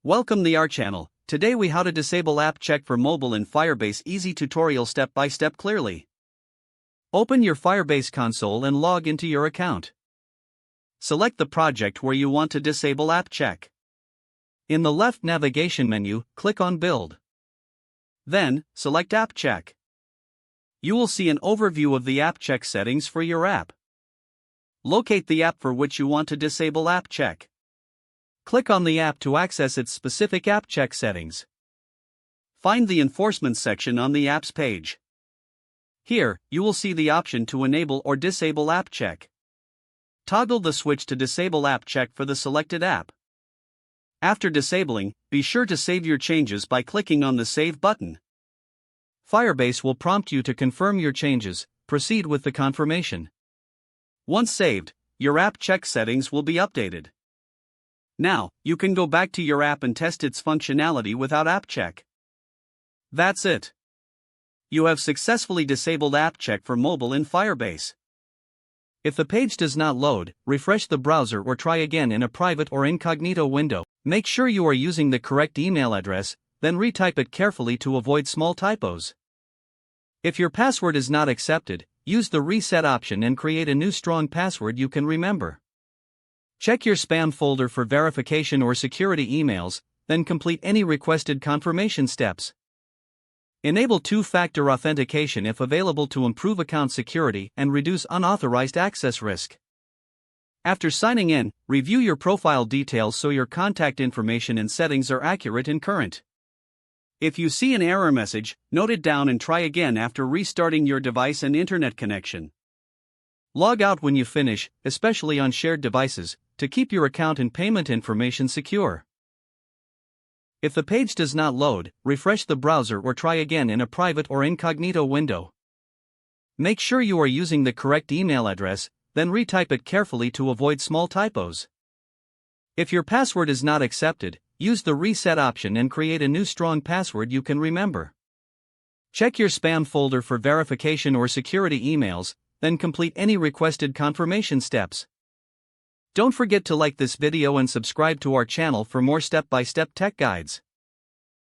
Welcome to our channel. Today we how to disable app check for mobile in Firebase. Easy tutorial step by step clearly. Open your Firebase console and log into your account. Select the project where you want to disable app check. In the left navigation menu, click on Build. Then, select App Check. You will see an overview of the app check settings for your app. Locate the app for which you want to disable app check. Click on the app to access its specific app check settings. Find the enforcement section on the app's page. Here, you will see the option to enable or disable app check. Toggle the switch to disable app check for the selected app. After disabling, be sure to save your changes by clicking on the Save button. Firebase will prompt you to confirm your changes. Proceed with the confirmation. Once saved, your app check settings will be updated. Now, you can go back to your app and test its functionality without app check. That's it. You have successfully disabled app check for mobile in Firebase. If the page does not load, refresh the browser or try again in a private or incognito window. Make sure you are using the correct email address, then retype it carefully to avoid small typos. If your password is not accepted, use the reset option and create a new strong password you can remember. Check your spam folder for verification or security emails, then complete any requested confirmation steps. Enable two-factor authentication if available to improve account security and reduce unauthorized access risk. After signing in, review your profile details so your contact information and settings are accurate and current. If you see an error message, note it down and try again after restarting your device and internet connection. Log out when you finish, especially on shared devices, to keep your account and payment information secure. If the page does not load, refresh the browser or try again in a private or incognito window. Make sure you are using the correct email address, then retype it carefully to avoid small typos. If your password is not accepted, use the reset option and create a new strong password you can remember. Check your spam folder for verification or security emails, then complete any requested confirmation steps. Don't forget to like this video and subscribe to our channel for more step-by-step tech guides.